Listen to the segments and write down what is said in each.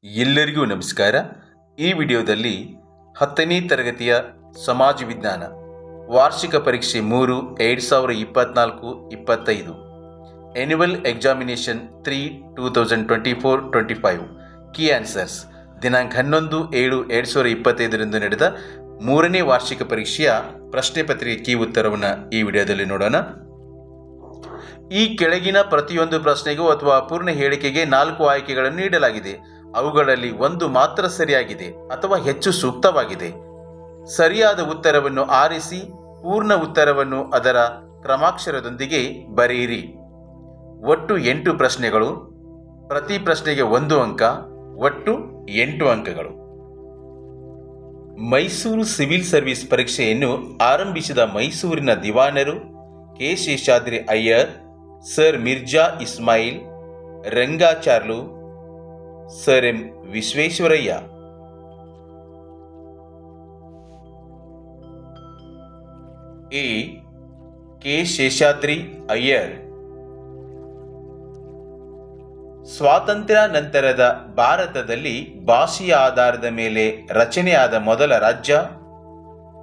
ಎಲ್ಲರಿಗೂ ನಮಸ್ಕಾರ. ಈ ವಿಡಿಯೋದಲ್ಲಿ 10ನೇ ತರಗತಿಯ ಸಮಾಜ ವಿಜ್ಞಾನ ವಾರ್ಷಿಕ ಪರೀಕ್ಷೆ 3 2024-25 ಆನ್ಯುವಲ್ ಎಕ್ಸಾಮಿನೇಷನ್ 3 2024-25 ಕೀ ಆನ್ಸರ್ಸ್ ದಿನಾಂಕ 11/7/2025 ನಡೆದ 3ನೇ ವಾರ್ಷಿಕ ಪರೀಕ್ಷೆಯ ಪ್ರಶ್ನೆ ಪತ್ರಿಕೆ ಕೀ ಉತ್ತರವನ್ನು ಈ ವಿಡಿಯೋದಲ್ಲಿ ನೋಡೋಣ. ಈ ಕೆಳಗಿನ ಪ್ರತಿಯೊಂದು ಪ್ರಶ್ನೆಗೂ ಅಥವಾ ಅಪೂರ್ಣ ಹೇಳಿಕೆಗೆ 4 ಆಯ್ಕೆಗಳನ್ನು ನೀಡಲಾಗಿದೆ. ಅವುಗಳಲ್ಲಿ ಒಂದು ಮಾತ್ರ ಸರಿಯಾಗಿದೆ ಅಥವಾ ಹೆಚ್ಚು ಸೂಕ್ತವಾಗಿದೆ. ಸರಿಯಾದ ಉತ್ತರವನ್ನು ಆರಿಸಿ ಪೂರ್ಣ ಉತ್ತರವನ್ನು ಅದರ ಕ್ರಮಾಕ್ಷರದೊಂದಿಗೆ ಬರೆಯಿರಿ. ಒಟ್ಟು 8 ಪ್ರಶ್ನೆಗಳು, ಪ್ರತಿ ಪ್ರಶ್ನೆಗೆ 1 ಅಂಕ, ಒಟ್ಟು 8 ಅಂಕಗಳು. ಮೈಸೂರು ಸಿವಿಲ್ ಸರ್ವಿಸ್ ಪರೀಕ್ಷೆಯನ್ನು ಆರಂಭಿಸಿದ ಮೈಸೂರಿನ ದಿವಾನರು K. Seshadri Iyer, sir Mirza Ismail, Rangacharlu, sir M Visvesvaraya. A. K. Seshadri Iyer. ಸ್ವಾತಂತ್ರ್ಯ ನಂತರದ ಭಾರತದಲ್ಲಿ ಭಾಷೆಯ ಆಧಾರದ ಮೇಲೆ ರಚನೆಯಾದ ಮೊದಲ ರಾಜ್ಯ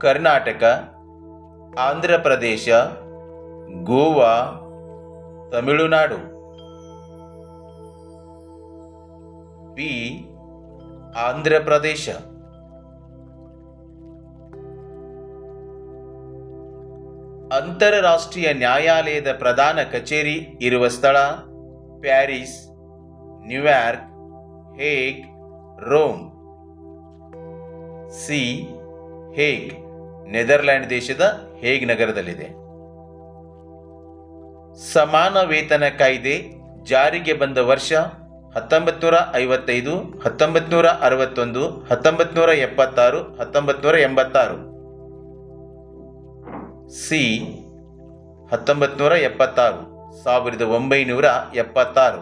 ಕರ್ನಾಟಕ, ಆಂಧ್ರ ಪ್ರದೇಶ, ಗೋವಾ, ತಮಿಳುನಾಡು. ಬಿ. ಆಂಧ್ರ ಪ್ರದೇಶ. ಅಂತಾರಾಷ್ಟ್ರೀಯ ನ್ಯಾಯಾಲಯದ ಪ್ರಧಾನ ಕಚೇರಿ ಇರುವ ಸ್ಥಳ ಪ್ಯಾರಿಸ್, ನ್ಯೂಯಾರ್ಕ್, ಹೇಗ್, ರೋಮ್. ಸಿ. ಹೇಗ್, ನೆದರ್ಲ್ಯಾಂಡ್ ದೇಶದ ಹೇಗ್ ನಗರದಲ್ಲಿದೆ. ಸಮಾನ ವೇತನ ಕಾಯ್ದೆ ಜಾರಿಗೆ ಬಂದ ವರ್ಷ 1955, 1961, 1976, 1986. ಸಿ. 1976, 1976.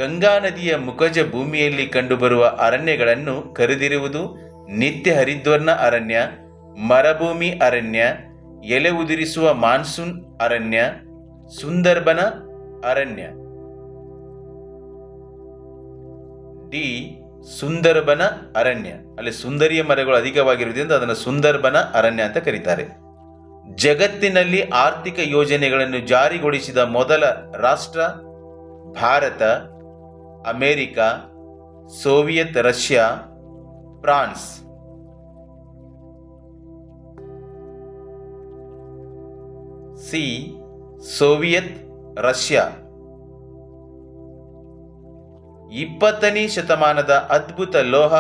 ಗಂಗಾ ನದಿಯ ಮುಖಜ ಭೂಮಿಯಲ್ಲಿ ಕಂಡುಬರುವ ಅರಣ್ಯಗಳನ್ನು ಕರೆದಿರುವುದು ನಿತ್ಯ ಹರಿದ್ವರ್ಣ ಅರಣ್ಯ, ಮರಭೂಮಿ ಅರಣ್ಯ, ಎಲೆ ಉದುರಿಸುವ ಮಾನ್ಸೂನ್ ಅರಣ್ಯ, ಸುಂದರ್ಬನ ಅರಣ್ಯ. ಡಿ. ಸುಂದರ್ಬನ ಅರಣ್ಯ. ಅಲ್ಲಿ ಸುಂದರಿಯ ಮರಗಳು ಅಧಿಕವಾಗಿರುವುದರಿಂದ ಅದನ್ನು ಸುಂದರ್ಬನ ಅರಣ್ಯ ಅಂತ ಕರೀತಾರೆ. ಜಗತ್ತಿನಲ್ಲಿ ಆರ್ಥಿಕ ಯೋಜನೆಗಳನ್ನು ಜಾರಿಗೊಳಿಸಿದ ಮೊದಲ ರಾಷ್ಟ್ರ Bharat, America, Soviet Russia, France. C. Soviet Russia. 20ನೇ ಶತಮಾನದ ಅದ್ಭುತ ಲೋಹ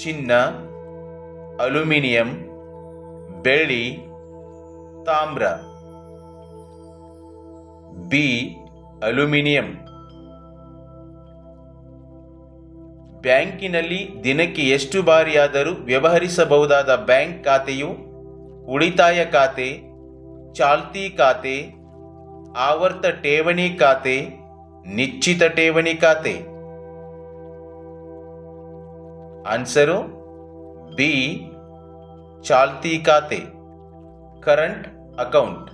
ಚಿನ್ನ, ಅಲ್ಯೂಮಿನಿಯಂ, ಬೆಳ್ಳಿ, ತಾಮ್ರ. ಬಿ. ಅಲ್ಯೂಮಿನಿಯಂ. ಬ್ಯಾಂಕಿನಲ್ಲಿ ದಿನಕ್ಕೆ ಎಷ್ಟು ಬಾರಿಯಾದರೂ ವ್ಯವಹರಿಸಬಹುದಾದ ಬ್ಯಾಂಕ್ ಖಾತೆಯು ಉಳಿತಾಯ ಖಾತೆ, ಚಾಲ್ತಿ ಖಾತೆ, ಆವರ್ತ ಠೇವಣಿ ಖಾತೆ, ನಿಶ್ಚಿತ ಠೇವಣಿ ಖಾತೆ. Answer B. ಚಾಲ್ತಿ ಖಾತೆ, ಕರೆಂಟ್ ಅಕೌಂಟ್.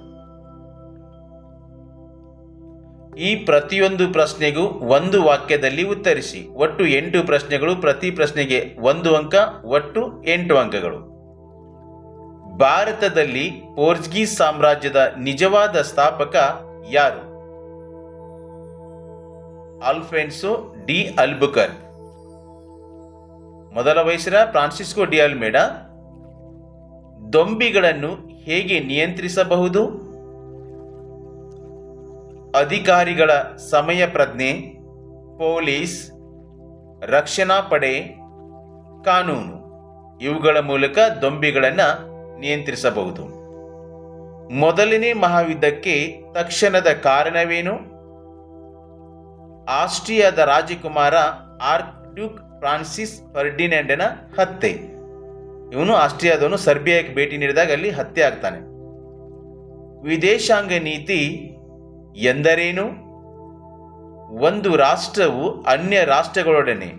ಈ ಪ್ರತಿಯೊಂದು ಪ್ರಶ್ನೆಗೂ 1 ವಾಕ್ಯದಲ್ಲಿ ಉತ್ತರಿಸಿ. ಒಟ್ಟು 8 ಪ್ರಶ್ನೆಗಳು, ಪ್ರತಿ ಪ್ರಶ್ನೆಗೆ 1 ಅಂಕ, ಒಟ್ಟು 8 ಅಂಕಗಳು. ಭಾರತದಲ್ಲಿ ಪೋರ್ಚುಗೀಸ್ ಸಾಮ್ರಾಜ್ಯದ ನಿಜವಾದ ಸ್ಥಾಪಕ ಯಾರು? Alphonso D Albuquerque. ಮೊದಲ ವೈಸ್ರಾಯ್ ಫ್ರಾನ್ಸಿಸ್ಕೋ ಡಿ ಅಲ್ಮೇಡಾ. ದೊಂಬಿಗಳನ್ನು ಹೇಗೆ ನಿಯಂತ್ರಿಸಬಹುದು? ಅಧಿಕಾರಿಗಳ ಸಮಯ ಪ್ರಜ್ಞೆ, ಪೊಲೀಸ್, ರಕ್ಷಣಾ ಪಡೆ, ಕಾನೂನು ಇವುಗಳ ಮೂಲಕ ದೊಂಬಿಗಳನ್ನು ನಿಯಂತ್ರಿಸಬಹುದು. ಮೊದಲನೇ ಮಹಾಯುದ್ಧಕ್ಕೆ ತಕ್ಷಣದ ಕಾರಣವೇನು? ಆಸ್ಟ್ರಿಯಾದ ರಾಜಕುಮಾರ ಆರ್ಕ್ಡ್ಯೂಕ್ ಫ್ರಾನ್ಸಿಸ್ ಫರ್ಡಿನ್ಯಾಂಡನ ಹತ್ಯೆ. ಇವನು ಆಸ್ಟ್ರಿಯಾದವನು ಸರ್ಬಿಯಾಕ್ಕೆ ಭೇಟಿ ನೀಡಿದಾಗ ಅಲ್ಲಿ ಹತ್ಯೆ ಆಗ್ತಾನೆ. ವಿದೇಶಾಂಗ ನೀತಿ ಎಂದರೇನು? ಒಂದು ರಾಷ್ಟ್ರವು ಅನ್ಯ ರಾಷ್ಟ್ರಗಳೊಡನೆ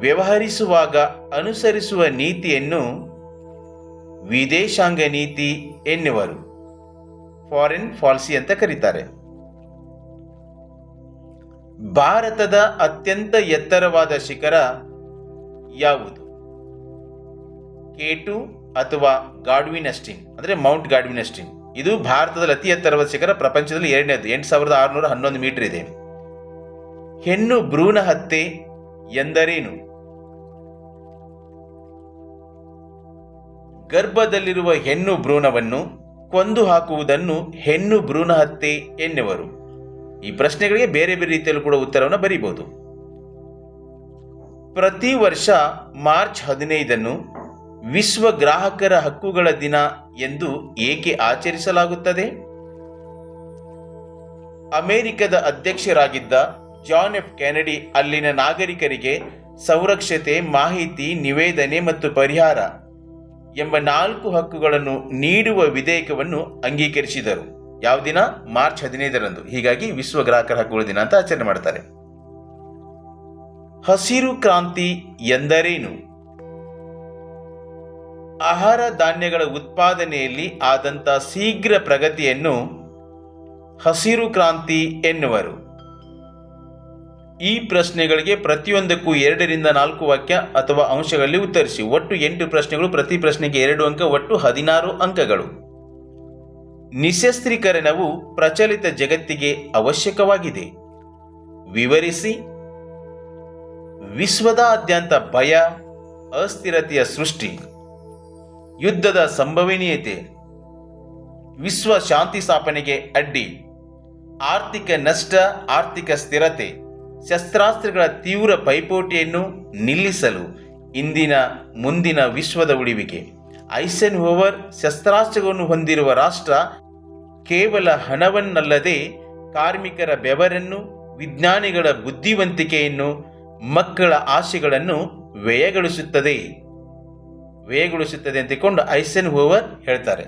ವ್ಯವಹರಿಸುವಾಗ ಅನುಸರಿಸುವ ನೀತಿಯನ್ನು ವಿದೇಶಾಂಗ ನೀತಿ ಎನ್ನುವರು. ಫಾರಿನ್ ಪಾಲಿಸಿ ಅಂತ ಕರೀತಾರೆ. ಭಾರತದ ಅತ್ಯಂತ ಎತ್ತರವಾದ ಶಿಖರ ಯಾವುದು? K2 ಅಥವಾ ಗಾಡ್ವಿನಸ್ಟಿನ್ ಅಂದರೆ ಮೌಂಟ್ ಗಾಡ್ವಿನಸ್ಟಿನ್. ಇದು ಭಾರತದಲ್ಲಿ ಅತಿ ಎತ್ತರವಾದ ಶಿಖರ, ಪ್ರಪಂಚದಲ್ಲಿ ಎರಡನೇದು, 8611 ಮೀಟರ್ ಇದೆ. ಹೆಣ್ಣು ಭ್ರೂಣ ಹತ್ಯೆ ಎಂದರೇನು? ಗರ್ಭದಲ್ಲಿರುವ ಹೆಣ್ಣು ಭ್ರೂಣವನ್ನು ಕೊಂದು ಹಾಕುವುದನ್ನು ಹೆಣ್ಣು ಭ್ರೂಣ ಹತ್ಯೆ ಎನ್ನುವರು. ಈ ಪ್ರಶ್ನೆಗಳಿಗೆ ಬೇರೆ ಬೇರೆ ರೀತಿಯಲ್ಲೂ ಕೂಡ ಉತ್ತರವನ್ನು ಬರೀಬಹುದು. ಪ್ರತಿ ವರ್ಷ ಮಾರ್ಚ್ 15 ವಿಶ್ವ ಗ್ರಾಹಕರ ಹಕ್ಕುಗಳ ದಿನ ಎಂದು ಏಕೆ ಆಚರಿಸಲಾಗುತ್ತದೆ? ಅಮೆರಿಕದ ಅಧ್ಯಕ್ಷರಾಗಿದ್ದ ಜಾನ್ ಎಫ್ ಕೆನಡಿ ಅಲ್ಲಿನ ನಾಗರಿಕರಿಗೆ ಸಂರಕ್ಷತೆ, ಮಾಹಿತಿ, ನಿವೇದನೆ ಮತ್ತು ಪರಿಹಾರ ಎಂಬ 4 ಹಕ್ಕುಗಳನ್ನು ನೀಡುವ ವಿಧೇಯಕವನ್ನು ಅಂಗೀಕರಿಸಿದರು. ಯಾವ ದಿನ? ಮಾರ್ಚ್ 15. ಹೀಗಾಗಿ ವಿಶ್ವ ಗ್ರಾಹಕರ ಹಕ್ಕುಗಳ ದಿನ ಅಂತ ಆಚರಣೆ ಮಾಡ್ತಾರೆ. ಹಸಿರು ಕ್ರಾಂತಿ ಎಂದರೇನು? ಆಹಾರ ಧಾನ್ಯಗಳ ಉತ್ಪಾದನೆಯಲ್ಲಿ ಆದಂಥ ಶೀಘ್ರ ಪ್ರಗತಿಯನ್ನು ಹಸಿರು ಕ್ರಾಂತಿ ಎನ್ನುವರು. ಈ ಪ್ರಶ್ನೆಗಳಿಗೆ ಪ್ರತಿಯೊಂದಕ್ಕೂ 2 ರಿಂದ 4 ವಾಕ್ಯ ಅಥವಾ ಅಂಶಗಳಲ್ಲಿ ಉತ್ತರಿಸಿ. ಒಟ್ಟು 8 ಪ್ರಶ್ನೆಗಳು, ಪ್ರತಿ ಪ್ರಶ್ನೆಗೆ 2 ಅಂಕ, ಒಟ್ಟು 16 ಅಂಕಗಳು. ನಿಶಸ್ತ್ರೀಕರಣವು ಪ್ರಚಲಿತ ಜಗತ್ತಿಗೆ ಅವಶ್ಯಕವಾಗಿದೆ. ವಿವರಿಸಿ. ವಿಶ್ವದಾದ್ಯಂತ ಭಯ, ಅಸ್ಥಿರತೆಯ ಸೃಷ್ಟಿ, ಯುದ್ಧದ ಸಂಭವನೀಯತೆ, ವಿಶ್ವ ಶಾಂತಿ ಸ್ಥಾಪನೆಗೆ ಅಡ್ಡಿ, ಆರ್ಥಿಕ ನಷ್ಟ, ಆರ್ಥಿಕ ಸ್ಥಿರತೆ, ಶಸ್ತ್ರಾಸ್ತ್ರಗಳ ತೀವ್ರ ಪೈಪೋಟಿಯನ್ನು ನಿಲ್ಲಿಸಲು ಇಂದಿನ ಮುಂದಿನ ವಿಶ್ವದ ಉಳಿವಿಗೆ. ಐಸೆನ್ ಹೋವರ್ ಶಸ್ತ್ರಾಸ್ತ್ರಗಳನ್ನು ಹೊಂದಿರುವ ರಾಷ್ಟ್ರ ಕೇವಲ ಹಣವನ್ನಲ್ಲದೆ ಕಾರ್ಮಿಕರ ಬೆವರನ್ನು, ವಿಜ್ಞಾನಿಗಳ ಬುದ್ಧಿವಂತಿಕೆಯನ್ನು, ಮಕ್ಕಳ ಆಶೆಗಳನ್ನು ವ್ಯಯಗೊಳಿಸುತ್ತದೆ ಅಂತಿಕೊಂಡು ಐಸೆನ್ ಹೋವರ್ ಹೇಳ್ತಾರೆ.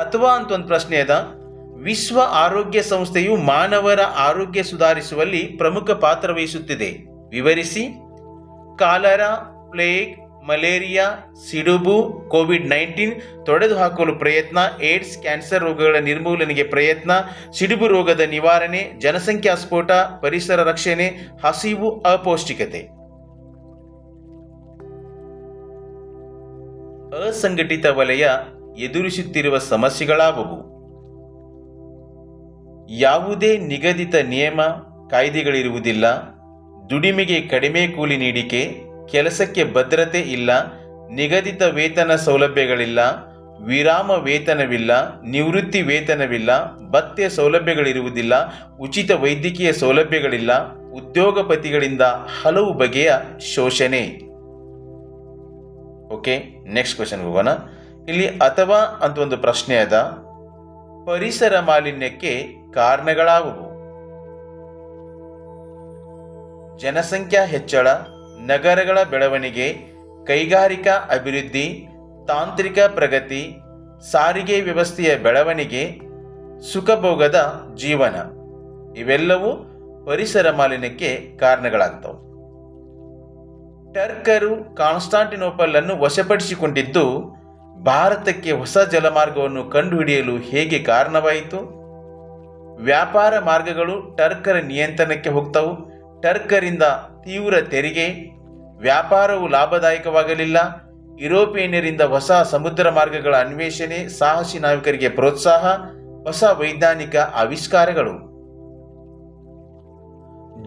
ಅಥವಾ ಅಂತ ಒಂದು ಪ್ರಶ್ನೆ ಅದ. ವಿಶ್ವ ಆರೋಗ್ಯ ಸಂಸ್ಥೆಯು ಮಾನವರ ಆರೋಗ್ಯ ಸುಧಾರಿಸುವಲ್ಲಿ ಪ್ರಮುಖ ಪಾತ್ರ ವಹಿಸುತ್ತಿದೆ. ವಿವರಿಸಿ. ಕಾಲರಾ, ಪ್ಲೇಗ್, ಮಲೇರಿಯಾ, ಸಿಡುಬು, ಕೋವಿಡ್-19 ತೊಡೆದುಹಾಕಲು ಪ್ರಯತ್ನ, ಏಡ್ಸ್, ಕ್ಯಾನ್ಸರ್ ರೋಗಗಳ ನಿರ್ಮೂಲನೆಗೆ ಪ್ರಯತ್ನ, ಸಿಡುಬು ರೋಗದ ನಿವಾರಣೆ, ಜನಸಂಖ್ಯಾ ಸ್ಫೋಟ, ಪರಿಸರ ರಕ್ಷಣೆ, ಹಸಿವು, ಅಪೌಷ್ಟಿಕತೆ. ಅಸಂಘಟಿತ ವಲಯ ಎದುರಿಸುತ್ತಿರುವ ಸಮಸ್ಯೆಗಳಾವುವು? ಯಾವುದೇ ನಿಗದಿತ ನಿಯಮ, ಕಾಯ್ದೆಗಳಿರುವುದಿಲ್ಲ. ದುಡಿಮೆಗೆ ಕಡಿಮೆ ಕೂಲಿ ನೀಡಿಕೆ, ಕೆಲಸಕ್ಕೆ ಭದ್ರತೆ ಇಲ್ಲ, ನಿಗದಿತ ವೇತನ ಸೌಲಭ್ಯಗಳಿಲ್ಲ, ವಿರಾಮ ವೇತನವಿಲ್ಲ, ನಿವೃತ್ತಿ ವೇತನವಿಲ್ಲ, ಭತ್ಯೆ ಸೌಲಭ್ಯಗಳಿರುವುದಿಲ್ಲ, ಉಚಿತ ವೈದ್ಯಕೀಯ ಸೌಲಭ್ಯಗಳಿಲ್ಲ, ಉದ್ಯೋಗಪತಿಗಳಿಂದ ಹಲವು ಬಗೆಯ ಶೋಷಣೆ. ಓಕೆ, ನೆಕ್ಸ್ಟ್ ಕ್ವೆಶ್ಚನ್ ಹೋಗೋಣ. ಇಲ್ಲಿ ಅಥವಾ ಅಂತ ಒಂದು ಪ್ರಶ್ನೆ ಅದ. ಪರಿಸರ ಮಾಲಿನ್ಯಕ್ಕೆ ಕಾರಣಗಳಾವುವು? ಜನಸಂಖ್ಯಾ ಹೆಚ್ಚಳ, ನಗರಗಳ ಬೆಳವಣಿಗೆ, ಕೈಗಾರಿಕಾ ಅಭಿವೃದ್ಧಿ, ತಾಂತ್ರಿಕ ಪ್ರಗತಿ, ಸಾರಿಗೆ ವ್ಯವಸ್ಥೆಯ ಬೆಳವಣಿಗೆ, ಸುಖಭೋಗದ ಜೀವನ. ಇವೆಲ್ಲವೂ ಪರಿಸರ ಮಾಲಿನ್ಯಕ್ಕೆ ಕಾರಣಗಳಾಗ್ತವೆ. ಟರ್ಕರು ಕಾನ್ಸ್ಟಾಂಟಿನೋಪಲ್ ಅನ್ನು ವಶಪಡಿಸಿಕೊಂಡಿದ್ದು ಭಾರತಕ್ಕೆ ಹೊಸ ಜಲಮಾರ್ಗವನ್ನು ಕಂಡುಹಿಡಿಯಲು ಹೇಗೆ ಕಾರಣವಾಯಿತು? ವ್ಯಾಪಾರ ಮಾರ್ಗಗಳು ಟರ್ಕರ ನಿಯಂತ್ರಣಕ್ಕೆ ಹೋಗ್ತವು. ಟರ್ಕರಿಂದ ತೀವ್ರ ತೆರಿಗೆ, ವ್ಯಾಪಾರವು ಲಾಭದಾಯಕವಾಗಲಿಲ್ಲ. ಯುರೋಪಿಯನ್ನರಿಂದ ಹೊಸ ಸಮುದ್ರ ಮಾರ್ಗಗಳ ಅನ್ವೇಷಣೆ, ಸಾಹಸಿ ನಾವಿಕರಿಗೆ ಪ್ರೋತ್ಸಾಹ, ಹೊಸ ವೈಜ್ಞಾನಿಕ ಆವಿಷ್ಕಾರಗಳು.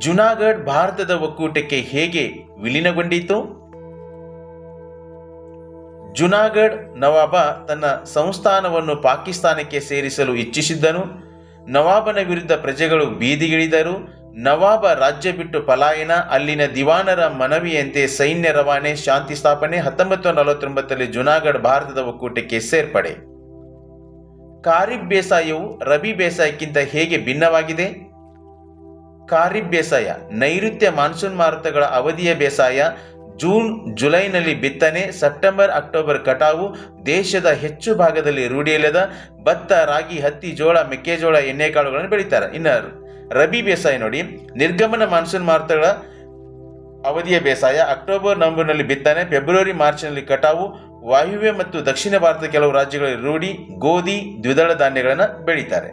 ಜುನಾಗಢ್ ಭಾರತದ ಒಕ್ಕೂಟಕ್ಕೆ ಹೇಗೆ ವಿಲೀನಗೊಂಡಿತು? ಜುನಾಗಢ್ ನವಾಬ ತನ್ನ ಸಂಸ್ಥಾನವನ್ನು ಪಾಕಿಸ್ತಾನಕ್ಕೆ ಸೇರಿಸಲು ಇಚ್ಛಿಸಿದ್ದನು. ನವಾಬನ ವಿರುದ್ಧ ಪ್ರಜೆಗಳು ಬೀದಿಗಿಳಿದರು. ನವಾಬ ರಾಜ್ಯ ಬಿಟ್ಟು ಪಲಾಯನ, ಅಲ್ಲಿನ ದಿವಾನರ ಮನವಿಯಂತೆ ಸೈನ್ಯ ರವಾನೆ, ಶಾಂತಿ ಸ್ಥಾಪನೆ. 1949 ಜುನಾಗಢ್ ಭಾರತದ ಒಕ್ಕೂಟಕ್ಕೆ ಸೇರ್ಪಡೆ. ಖಾರಿಫ್ ಬೇಸಾಯವು ರಬಿ ಬೇಸಾಯಕ್ಕಿಂತ ಹೇಗೆ ಭಿನ್ನವಾಗಿದೆ? ಖಾರಿಫ್ ಬೇಸಾಯ ನೈಋತ್ಯ ಮಾನ್ಸೂನ್ ಮಾರುತಗಳ ಅವಧಿಯ ಬೇಸಾಯ. ಜೂನ್ ಜುಲೈನಲ್ಲಿ ಬಿತ್ತನೆ, ಸೆಪ್ಟೆಂಬರ್ ಅಕ್ಟೋಬರ್ ಕಟಾವು. ದೇಶದ ಹೆಚ್ಚು ಭಾಗದಲ್ಲಿ ರೂಢಿಯಲ್ಲದ ಭತ್ತ, ರಾಗಿ, ಹತ್ತಿ, ಜೋಳ, ಮೆಕ್ಕೆಜೋಳ, ಎಣ್ಣೆಕಾಳುಗಳನ್ನು ಬೆಳೀತಾರೆ. ಇನ್ನು ರಬಿ ಬೇಸಾಯ ನೋಡಿ, ನಿರ್ಗಮನ ಮಾನ್ಸೂನ್ ಮಾರುತಗಳ ಅವಧಿಯ ಬೇಸಾಯ. ಅಕ್ಟೋಬರ್ ನವೆಂಬರ್ನಲ್ಲಿ ಬಿತ್ತನೆ, ಫೆಬ್ರವರಿ ಮಾರ್ಚ್ನಲ್ಲಿ ಕಟಾವು. ವಾಯುವ್ಯ ಮತ್ತು ದಕ್ಷಿಣ ಭಾರತದ ಕೆಲವು ರಾಜ್ಯಗಳಲ್ಲಿ ರೂಢಿ. ಗೋಧಿ, ದ್ವಿದಳ ಧಾನ್ಯಗಳನ್ನು ಬೆಳೀತಾರೆ.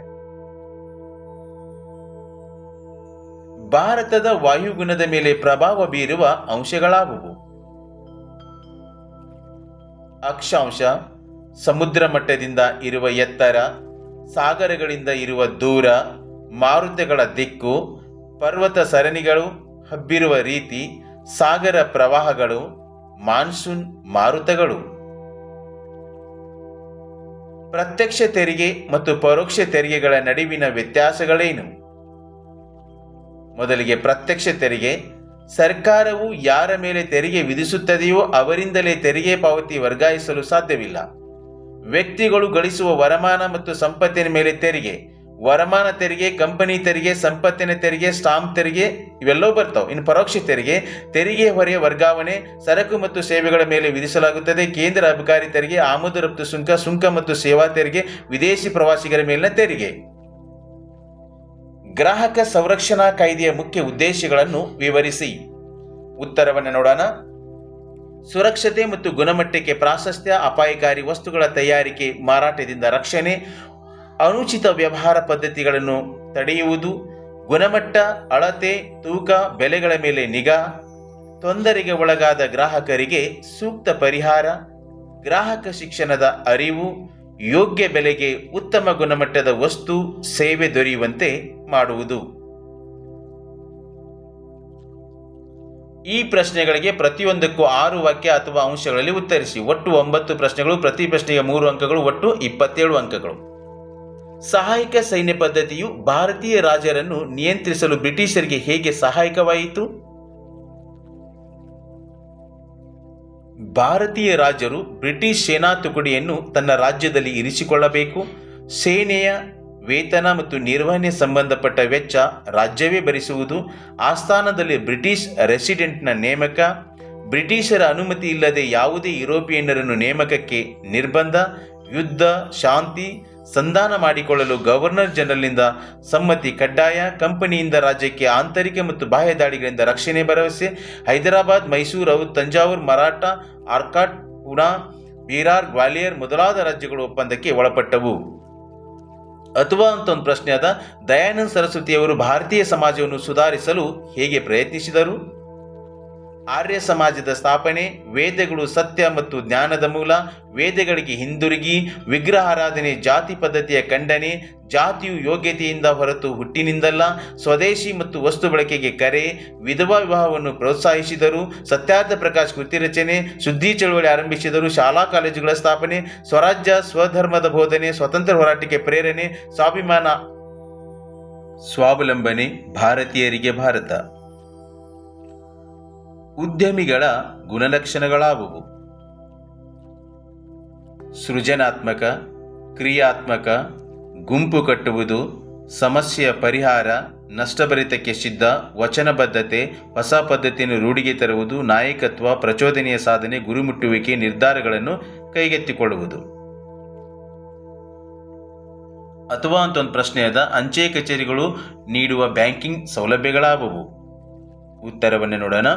ಭಾರತದ ವಾಯುಗುಣದ ಮೇಲೆ ಪ್ರಭಾವ ಬೀರುವ ಅಂಶಗಳಾವುವು? ಅಕ್ಷಾಂಶ, ಸಮುದ್ರ ಮಟ್ಟದಿಂದ ಇರುವ ಎತ್ತರ, ಸಾಗರಗಳಿಂದ ಇರುವ ದೂರ, ಮಾರುತಗಳ ದಿಕ್ಕು, ಪರ್ವತ ಸರಣಿಗಳು ಹಬ್ಬಿರುವ ರೀತಿ, ಸಾಗರ ಪ್ರವಾಹಗಳು, ಮಾನ್ಸೂನ್ ಮಾರುತಗಳು. ಪ್ರತ್ಯಕ್ಷ ತೆರಿಗೆ ಮತ್ತು ಪರೋಕ್ಷ ತೆರಿಗೆಗಳ ನಡುವಿನ ವ್ಯತ್ಯಾಸಗಳೇನು? ಮೊದಲಿಗೆ ಪ್ರತ್ಯಕ್ಷ ತೆರಿಗೆ. ಸರ್ಕಾರವು ಯಾರ ಮೇಲೆ ತೆರಿಗೆ ವಿಧಿಸುತ್ತದೆಯೋ ಅವರಿಂದಲೇ ತೆರಿಗೆ ಪಾವತಿ ವರ್ಗಾಯಿಸಲು ಸಾಧ್ಯವಿಲ್ಲ. ವ್ಯಕ್ತಿಗಳು ಗಳಿಸುವ ವರಮಾನ ಮತ್ತು ಸಂಪತ್ತಿನ ಮೇಲೆ ತೆರಿಗೆ, ವರಮಾನ ತೆರಿಗೆ, ಕಂಪನಿ ತೆರಿಗೆ, ಸಂಪತ್ತಿನ ತೆರಿಗೆ, ಸ್ಟಾಂಪ್ ತೆರಿಗೆ ಇವೆಲ್ಲವೂ ಬರ್ತಾವೆ. ಇನ್ನು ಪರೋಕ್ಷ ತೆರಿಗೆ, ತೆರಿಗೆ ಹೊರೆಯ ವರ್ಗಾವಣೆ, ಸರಕು ಮತ್ತು ಸೇವೆಗಳ ಮೇಲೆ ವಿಧಿಸಲಾಗುತ್ತದೆ. ಕೇಂದ್ರ ಅಬಕಾರಿ ತೆರಿಗೆ, ಆಮದು ರಫ್ತು ಸುಂಕ, ಸುಂಕ ಮತ್ತು ಸೇವಾ ತೆರಿಗೆ, ವಿದೇಶಿ ಪ್ರವಾಸಿಗರ ಮೇಲಿನ ತೆರಿಗೆ. ಗ್ರಾಹಕ ಸಂರಕ್ಷಣಾ ಕಾಯ್ದೆಯ ಮುಖ್ಯ ಉದ್ದೇಶಗಳನ್ನು ವಿವರಿಸಿ. ಉತ್ತರವನ್ನು ನೋಡೋಣ. ಸುರಕ್ಷತೆ ಮತ್ತು ಗುಣಮಟ್ಟಕ್ಕೆ ಪ್ರಾಶಸ್ತ್ಯ, ಅಪಾಯಕಾರಿ ವಸ್ತುಗಳ ತಯಾರಿಕೆ ಮಾರಾಟದಿಂದ ರಕ್ಷಣೆ, ಅನುಚಿತ ವ್ಯವಹಾರ ಪದ್ಧತಿಗಳನ್ನು ತಡೆಯುವುದು, ಗುಣಮಟ್ಟ, ಅಳತೆ, ತೂಕ, ಬೆಲೆಗಳ ಮೇಲೆ ನಿಗಾ, ತೊಂದರೆಗೆ ಒಳಗಾದ ಗ್ರಾಹಕರಿಗೆ ಸೂಕ್ತ ಪರಿಹಾರ, ಗ್ರಾಹಕ ಶಿಕ್ಷಣದ ಅರಿವು, ಯೋಗ್ಯ ಬೆಲೆಗೆ ಉತ್ತಮ ಗುಣಮಟ್ಟದ ವಸ್ತು ಸೇವೆ ದೊರೆಯುವಂತೆ ಮಾಡುವುದು. ಈ ಪ್ರಶ್ನೆಗಳಿಗೆ ಪ್ರತಿಯೊಂದಕ್ಕೂ 6 ವಾಕ್ಯ ಅಥವಾ ಅಂಶಗಳಲ್ಲಿ ಉತ್ತರಿಸಿ. ಒಟ್ಟು 9 ಪ್ರಶ್ನೆಗಳು, ಪ್ರತಿ ಪ್ರಶ್ನೆಗೆ 3 ಅಂಕಗಳು, ಒಟ್ಟು 27 ಅಂಕಗಳು. ಸಹಾಯಕ ಸೈನ್ಯ ಪದ್ಧತಿಯು ಭಾರತೀಯ ರಾಜರನ್ನು ನಿಯಂತ್ರಿಸಲು ಬ್ರಿಟಿಷರಿಗೆ ಹೇಗೆ ಸಹಾಯಕವಾಯಿತು? ಭಾರತೀಯ ರಾಜರು ಬ್ರಿಟಿಷ್ ಸೇನಾ ತುಕಡಿಯನ್ನು ತನ್ನ ರಾಜ್ಯದಲ್ಲಿ ಇರಿಸಿಕೊಳ್ಳಬೇಕು. ಸೇನೆಯ ವೇತನ ಮತ್ತು ನಿರ್ವಹಣೆ ಸಂಬಂಧಪಟ್ಟ ವೆಚ್ಚ ರಾಜ್ಯವೇ ಭರಿಸುವುದು. ಆಸ್ಥಾನದಲ್ಲಿ ಬ್ರಿಟಿಷ್ ರೆಸಿಡೆಂಟ್ನ ನೇಮಕ. ಬ್ರಿಟಿಷರ ಅನುಮತಿ ಇಲ್ಲದೆ ಯಾವುದೇ ಯುರೋಪಿಯನ್ನರನ್ನು ನೇಮಕಕ್ಕೆ ನಿರ್ಬಂಧ. ಯುದ್ಧ, ಶಾಂತಿ ಸಂಧಾನ ಮಾಡಿಕೊಳ್ಳಲು ಗವರ್ನರ್ ಜನರಲ್ನಿಂದ ಸಮ್ಮತಿ ಕಡ್ಡಾಯ. ಕಂಪನಿಯಿಂದ ರಾಜ್ಯಕ್ಕೆ ಆಂತರಿಕ ಮತ್ತು ಬಾಹ್ಯ ದಾಳಿಗಳಿಂದ ರಕ್ಷಣೆ ಭರವಸೆ. ಹೈದರಾಬಾದ್, ಮೈಸೂರು, ತಂಜಾವೂರು, ಮರಾಠ, ಆರ್ಕಾಟ್, ಪುಣಾ, ಬೀರಾರ್, ಗ್ವಾಲಿಯರ್ ಮೊದಲಾದ ರಾಜ್ಯಗಳು ಒಪ್ಪಂದಕ್ಕೆ ಒಳಪಟ್ಟವು. ಅಥವಾ ಅಂತ ಒಂದು ಪ್ರಶ್ನೆ ಅದ. ದಯಾನಂದ ಸರಸ್ವತಿಯವರು ಭಾರತೀಯ ಸಮಾಜವನ್ನು ಸುಧಾರಿಸಲು ಹೇಗೆ ಪ್ರಯತ್ನಿಸಿದರು? ಆರ್ಯ ಸಮಾಜದ ಸ್ಥಾಪನೆ, ವೇದಗಳು ಸತ್ಯ ಮತ್ತು ಜ್ಞಾನದ ಮೂಲ, ವೇದಗಳಿಗೆ ಹಿಂದಿರುಗಿ, ವಿಗ್ರಹಾರಾಧನೆ, ಜಾತಿ ಪದ್ಧತಿಯ ಖಂಡನೆ, ಜಾತಿಯು ಯೋಗ್ಯತೆಯಿಂದ ಹೊರತು ಹುಟ್ಟಿನಿಂದಲ್ಲ, ಸ್ವದೇಶಿ ಮತ್ತು ವಸ್ತು ಬಳಕೆಗೆ ಕರೆ, ವಿಧವಾ ವಿವಾಹವನ್ನು ಪ್ರೋತ್ಸಾಹಿಸಿದರು, ಸತ್ಯಾರ್ಥ ಪ್ರಕಾಶ್ ಕೃತಿ ರಚನೆ, ಶುದ್ಧಿ ಚಳವಳಿ ಆರಂಭಿಸಿದರು, ಶಾಲಾ ಕಾಲೇಜುಗಳ ಸ್ಥಾಪನೆ, ಸ್ವರಾಜ್ಯ, ಸ್ವಧರ್ಮದ ಬೋಧನೆ, ಸ್ವತಂತ್ರ ಹೋರಾಟಕ್ಕೆ ಪ್ರೇರಣೆ, ಸ್ವಾಭಿಮಾನ, ಸ್ವಾವಲಂಬನೆ, ಭಾರತೀಯರಿಗೆ ಭಾರತ. ಉದ್ಯಮಿಗಳ ಗುಣಲಕ್ಷಣಗಳಾವುವು? ಸೃಜನಾತ್ಮಕ, ಕ್ರಿಯಾತ್ಮಕ, ಗುಂಪು ಕಟ್ಟುವುದು, ಸಮಸ್ಯೆಯ ಪರಿಹಾರ, ನಷ್ಟಭರಿತಕ್ಕೆ ಸಿದ್ಧ, ವಚನಬದ್ಧತೆ, ಹೊಸ ಪದ್ಧತಿಯನ್ನು ರೂಢಿಗೆ ತರುವುದು, ನಾಯಕತ್ವ, ಪ್ರಚೋದನೆಯ ಸಾಧನೆ, ಗುರಿಮುಟ್ಟುವಿಕೆ, ನಿರ್ಧಾರಗಳನ್ನು ಕೈಗೆತ್ತಿಕೊಳ್ಳುವುದು. ಅಥವಾ ಅಂತ ಒಂದು ಪ್ರಶ್ನೆ ಅದ. ಅಂಚೆ ಕಚೇರಿಗಳು ನೀಡುವ ಬ್ಯಾಂಕಿಂಗ್ ಸೌಲಭ್ಯಗಳಾವುವು? ಉತ್ತರವನ್ನು ನೋಡೋಣ.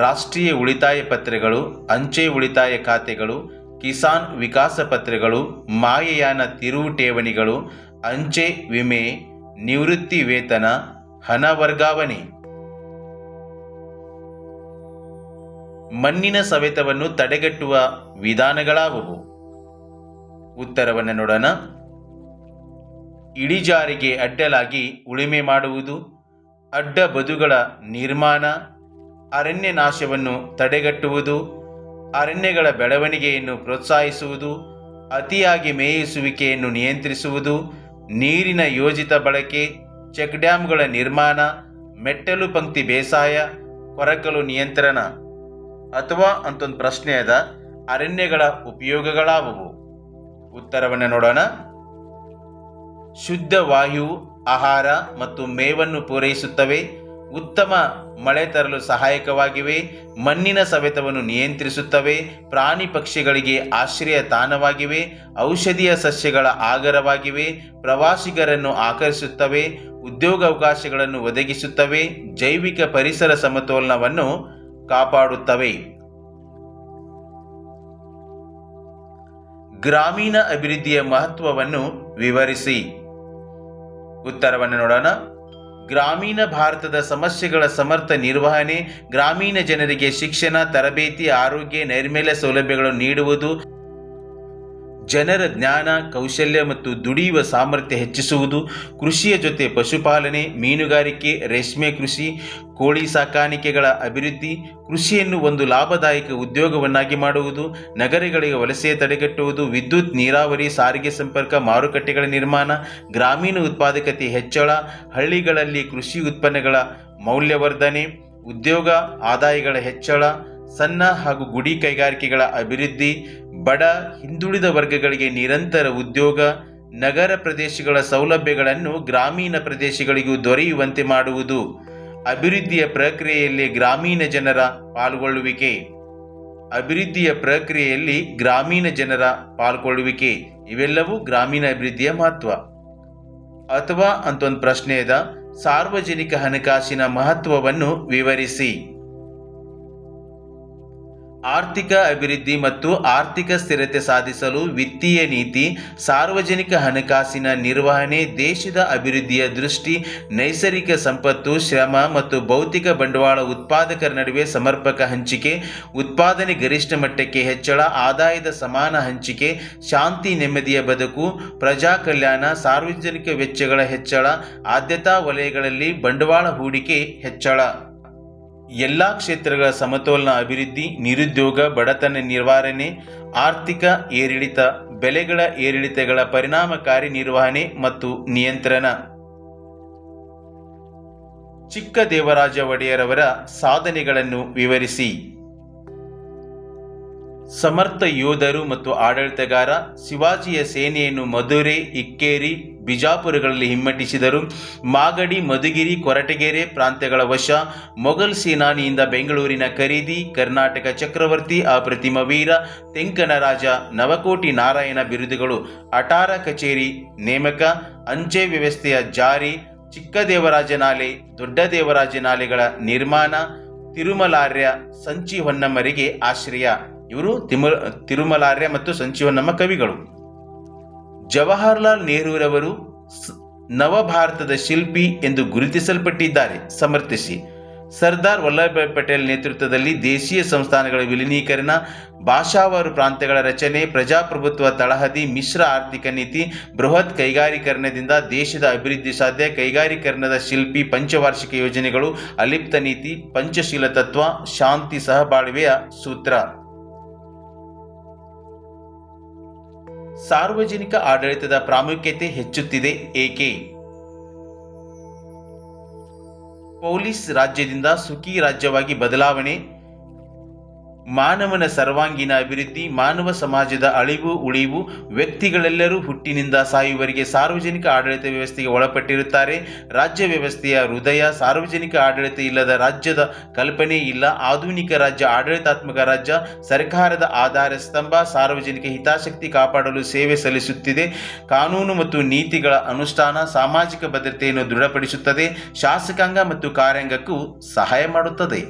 ರಾಷ್ಟ್ರೀಯ ಉಳಿತಾಯ ಪತ್ರಗಳು, ಅಂಚೆ ಉಳಿತಾಯ ಖಾತೆಗಳು, ಕಿಸಾನ್ ವಿಕಾಸ ಪತ್ರಗಳು, ಮಾಯಯಾನ ತಿರುವು ಠೇವಣಿಗಳು, ಅಂಚೆ ವಿಮೆ, ನಿವೃತ್ತಿ ವೇತನ, ಹಣ ವರ್ಗಾವಣೆ. ಮಣ್ಣಿನ ಸವೆತವನ್ನು ತಡೆಗಟ್ಟುವ ವಿಧಾನಗಳಾವುವು? ಉತ್ತರವನ್ನು ನೋಡೋಣ. ಇಳಿಜಾರಿಗೆ ಅಡ್ಡಲಾಗಿ ಉಳುಮೆ ಮಾಡುವುದು, ಅಡ್ಡ ಬದುಗಳ ನಿರ್ಮಾಣ, ಅರಣ್ಯ ನಾಶವನ್ನು ತಡೆಗಟ್ಟುವುದು, ಅರಣ್ಯಗಳ ಬೆಳವಣಿಗೆಯನ್ನು ಪ್ರೋತ್ಸಾಹಿಸುವುದು, ಅತಿಯಾಗಿ ಮೇಯಿಸುವಿಕೆಯನ್ನು ನಿಯಂತ್ರಿಸುವುದು, ನೀರಿನ ಯೋಜಿತ ಬಳಕೆ, ಚೆಕ್ ಡ್ಯಾಂಗಳ ನಿರ್ಮಾಣ, ಮೆಟ್ಟಲು ಪಂಕ್ತಿ ಬೇಸಾಯ, ಕೊರಕಲು ನಿಯಂತ್ರಣ. ಅಥವಾ ಅಂತೊಂದು ಪ್ರಶ್ನೆ ಅದ. ಅರಣ್ಯಗಳ ಉಪಯೋಗಗಳಾವುವು? ಉತ್ತರವನ್ನು ನೋಡೋಣ. ಶುದ್ಧ ವಾಯು, ಆಹಾರ ಮತ್ತು ಮೇವನ್ನು ಪೂರೈಸುತ್ತವೆ, ಉತ್ತಮ ಮಳೆ ತರಲು ಸಹಾಯಕವಾಗಿವೆ, ಮಣ್ಣಿನ ಸವೆತವನ್ನು ನಿಯಂತ್ರಿಸುತ್ತವೆ, ಪ್ರಾಣಿ ಪಕ್ಷಿಗಳಿಗೆ ಆಶ್ರಯ ತಾಣವಾಗಿವೆ, ಔಷಧೀಯ ಸಸ್ಯಗಳ ಆಗರವಾಗಿವೆ, ಪ್ರವಾಸಿಗರನ್ನು ಆಕರ್ಷಿಸುತ್ತವೆ, ಉದ್ಯೋಗಾವಕಾಶಗಳನ್ನು ಒದಗಿಸುತ್ತವೆ, ಜೈವಿಕ ಪರಿಸರ ಸಮತೋಲನವನ್ನು ಕಾಪಾಡುತ್ತವೆ. ಗ್ರಾಮೀಣ ಅಭಿವೃದ್ಧಿಯ ಮಹತ್ವವನ್ನು ವಿವರಿಸಿ. ಉತ್ತರವನ್ನು ನೋಡೋಣ. ಗ್ರಾಮೀಣ ಭಾರತದ ಸಮಸ್ಯೆಗಳ ಸಮರ್ಥ ನಿರ್ವಹಣೆ, ಗ್ರಾಮೀಣ ಜನರಿಗೆ ಶಿಕ್ಷಣ, ತರಬೇತಿ, ಆರೋಗ್ಯ, ನೈರ್ಮಲ್ಯ ಸೌಲಭ್ಯಗಳನ್ನು ನೀಡುವುದು, ಜನರ ಜ್ಞಾನ, ಕೌಶಲ್ಯ ಮತ್ತು ದುಡಿಯುವ ಸಾಮರ್ಥ್ಯ ಹೆಚ್ಚಿಸುವುದು, ಕೃಷಿಯ ಜೊತೆ ಪಶುಪಾಲನೆ, ಮೀನುಗಾರಿಕೆ, ರೇಷ್ಮೆ ಕೃಷಿ, ಕೋಳಿ ಸಾಕಾಣಿಕೆಗಳ ಅಭಿವೃದ್ಧಿ, ಕೃಷಿಯನ್ನು ಒಂದು ಲಾಭದಾಯಕ ಉದ್ಯೋಗವನ್ನಾಗಿ ಮಾಡುವುದು, ನಗರಗಳಿಗೆ ವಲಸೆ ತಡೆಗಟ್ಟುವುದು, ವಿದ್ಯುತ್, ನೀರಾವರಿ, ಸಾರಿಗೆ ಸಂಪರ್ಕ, ಮಾರುಕಟ್ಟೆಗಳ ನಿರ್ಮಾಣ, ಗ್ರಾಮೀಣ ಉತ್ಪಾದಕತೆ ಹೆಚ್ಚಳ, ಹಳ್ಳಿಗಳಲ್ಲಿ ಕೃಷಿ ಉತ್ಪನ್ನಗಳ ಮೌಲ್ಯವರ್ಧನೆ, ಉದ್ಯೋಗ ಆದಾಯಗಳ ಹೆಚ್ಚಳ, ಸಣ್ಣ ಹಾಗೂ ಗುಡಿ ಕೈಗಾರಿಕೆಗಳ ಅಭಿವೃದ್ಧಿ, ಬಡ ಹಿಂದುಳಿದ ವರ್ಗಗಳಿಗೆ ನಿರಂತರ ಉದ್ಯೋಗ, ನಗರ ಪ್ರದೇಶಗಳ ಸೌಲಭ್ಯಗಳನ್ನು ಗ್ರಾಮೀಣ ಪ್ರದೇಶಗಳಿಗೂ ದೊರೆಯುವಂತೆ ಮಾಡುವುದು, ಅಭಿವೃದ್ಧಿಯ ಪ್ರಕ್ರಿಯೆಯಲ್ಲಿ ಗ್ರಾಮೀಣ ಜನರ ಪಾಲ್ಗೊಳ್ಳುವಿಕೆ. ಇವೆಲ್ಲವೂ ಗ್ರಾಮೀಣ ಅಭಿವೃದ್ಧಿಯ ಮಹತ್ವ. ಅಥವಾ ಅಂತ ಒಂದು ಪ್ರಶ್ನೆ ಇದೆ, ಸಾರ್ವಜನಿಕ ಹಣಕಾಸಿನ ಮಹತ್ವವನ್ನು ವಿವರಿಸಿ. ಆರ್ಥಿಕ ಅಭಿವೃದ್ಧಿ ಮತ್ತು ಆರ್ಥಿಕ ಸ್ಥಿರತೆ ಸಾಧಿಸಲು ವಿತ್ತೀಯ ನೀತಿ, ಸಾರ್ವಜನಿಕ ಹಣಕಾಸಿನ ನಿರ್ವಹಣೆ, ದೇಶದ ಅಭಿವೃದ್ಧಿಯ ದೃಷ್ಟಿ, ನೈಸರ್ಗಿಕ ಸಂಪತ್ತು, ಶ್ರಮ ಮತ್ತು ಭೌತಿಕ ಬಂಡವಾಳ ಉತ್ಪಾದಕರ ನಡುವೆ ಸಮರ್ಪಕ ಹಂಚಿಕೆ, ಉತ್ಪಾದನೆ ಗರಿಷ್ಠ ಮಟ್ಟಕ್ಕೆ ಹೆಚ್ಚಳ, ಆದಾಯದ ಸಮಾನ ಹಂಚಿಕೆ, ಶಾಂತಿ ನೆಮ್ಮದಿಯ ಬದುಕು, ಪ್ರಜಾ ಕಲ್ಯಾಣ, ಸಾರ್ವಜನಿಕ ವೆಚ್ಚಗಳ ಹೆಚ್ಚಳ, ಆದ್ಯತಾ ವಲಯಗಳಲ್ಲಿ ಬಂಡವಾಳ ಹೂಡಿಕೆ ಹೆಚ್ಚಳ, ಎಲ್ಲ ಕ್ಷೇತ್ರಗಳ ಸಮತೋಲನ ಅಭಿವೃದ್ಧಿ, ನಿರುದ್ಯೋಗ, ಬಡತನ ನಿವಾರಣೆ, ಆರ್ಥಿಕ ಏರಿಳಿತ, ಬೆಲೆಗಳ ಏರಿಳಿತಗಳ ಪರಿಣಾಮಕಾರಿ ನಿರ್ವಹಣೆ ಮತ್ತು ನಿಯಂತ್ರಣ. ಚಿಕ್ಕದೇವರಾಜ ಒಡೆಯರವರ ಸಾಧನೆಗಳನ್ನು ವಿವರಿಸಿ. ಸಮರ್ಥ ಯೋಧರು ಮತ್ತು ಆಡಳಿತಗಾರ, ಶಿವಾಜಿಯ ಸೇನೆಯನ್ನು ಮಧುರೆ, ಇಕ್ಕೇರಿ, ಬಿಜಾಪುರಗಳಲ್ಲಿ ಹಿಮ್ಮೆಟ್ಟಿಸಿದರು. ಮಾಗಡಿ, ಮಧುಗಿರಿ, ಕೊರಟಗೆರೆ ಪ್ರಾಂತ್ಯಗಳ ವಶ, ಮೊಘಲ್ ಸೇನಾನಿಯಿಂದ ಬೆಂಗಳೂರಿನ ಖರೀದಿ, ಕರ್ನಾಟಕ ಚಕ್ರವರ್ತಿ, ಅಪ್ರತಿಮ ವೀರ, ತೆಂಕನ ರಾಜ, ನವಕೋಟಿ ನಾರಾಯಣ ಬಿರುದುಗಳು, ಅಟಾರ ಕಚೇರಿ ನೇಮಕ, ಅಂಚೆ ವ್ಯವಸ್ಥೆಯ ಜಾರಿ, ಚಿಕ್ಕದೇವರಾಜನಾಲೆ, ದೊಡ್ಡದೇವರಾಜನಾಲೆಗಳ ನಿರ್ಮಾಣ, ತಿರುಮಲಾರ್ಯ, ಸಂಚಿ ಹೊನ್ನಮ್ಮರಿಗೆ ಆಶ್ರಯ. ಇವರು ತಿರುಮಲಾರ್ಯ ಮತ್ತು ಸಂಚಿ ಹೊನ್ನಮ್ಮ ಕವಿಗಳು. ಜವಾಹರ್ಲಾಲ್ ನೆಹರೂರವರು ನವಭಾರತದ ಶಿಲ್ಪಿ ಎಂದು ಗುರುತಿಸಲ್ಪಟ್ಟಿದ್ದಾರೆ. ಸಮರ್ಥಿಸಿ. ಸರ್ದಾರ್ ವಲ್ಲಭಭಾಯ್ ಪಟೇಲ್ ನೇತೃತ್ವದಲ್ಲಿ ದೇಶೀಯ ಸಂಸ್ಥಾನಗಳ ವಿಲೀನೀಕರಣ, ಭಾಷಾವಾರು ಪ್ರಾಂತ್ಯಗಳ ರಚನೆ, ಪ್ರಜಾಪ್ರಭುತ್ವ ತಳಹದಿ, ಮಿಶ್ರ ಆರ್ಥಿಕ ನೀತಿ, ಬೃಹತ್ ಕೈಗಾರೀಕರಣದಿಂದ ದೇಶದ ಅಭಿವೃದ್ಧಿ ಸಾಧ್ಯ, ಕೈಗಾರೀಕರಣದ ಶಿಲ್ಪಿ, ಪಂಚವಾರ್ಷಿಕ ಯೋಜನೆಗಳು, ಅಲಿಪ್ತ ನೀತಿ, ಪಂಚಶೀಲ ತತ್ವ, ಶಾಂತಿ ಸಹಬಾಳ್ವೆಯ ಸೂತ್ರ. ಸಾರ್ವಜನಿಕ ಆಡಳಿತದ ಪ್ರಾಮುಖ್ಯತೆ ಹೆಚ್ಚುತ್ತಿದೆ ಏಕೆ? ಪೊಲೀಸ್ ರಾಜ್ಯದಿಂದ ಸುಖಿ ರಾಜ್ಯವಾಗಿ ಬದಲಾವಣೆ, ಮಾನವನ ಸರ್ವಾಂಗೀಣ ಅಭಿವೃದ್ಧಿ, ಮಾನವ ಸಮಾಜದ ಅಳಿವು ಉಳಿವು, ವ್ಯಕ್ತಿಗಳೆಲ್ಲರೂ ಹುಟ್ಟಿನಿಂದ ಸಾಯುವವರೆಗೆ ಸಾರ್ವಜನಿಕ ಆಡಳಿತ ವ್ಯವಸ್ಥೆಗೆ ಒಳಪಟ್ಟಿರುತ್ತಾರೆ. ರಾಜ್ಯ ವ್ಯವಸ್ಥೆಯ ಹೃದಯ. ಸಾರ್ವಜನಿಕ ಆಡಳಿತ ಇಲ್ಲದ ರಾಜ್ಯದ ಕಲ್ಪನೆ ಇಲ್ಲ. ಆಧುನಿಕ ರಾಜ್ಯ ಆಡಳಿತಾತ್ಮಕ ರಾಜ್ಯ. ಸರ್ಕಾರದ ಆಧಾರ ಸ್ತಂಭ. ಸಾರ್ವಜನಿಕ ಹಿತಾಸಕ್ತಿ ಕಾಪಾಡಲು ಸೇವೆ ಸಲ್ಲಿಸುತ್ತಿದೆ. ಕಾನೂನು ಮತ್ತು ನೀತಿಗಳ ಅನುಷ್ಠಾನ. ಸಾಮಾಜಿಕ ಭದ್ರತೆಯನ್ನು ದೃಢಪಡಿಸುತ್ತದೆ. ಶಾಸಕಾಂಗ ಮತ್ತು ಕಾರ್ಯಾಂಗಕ್ಕೂ ಸಹಾಯ ಮಾಡುತ್ತದೆ.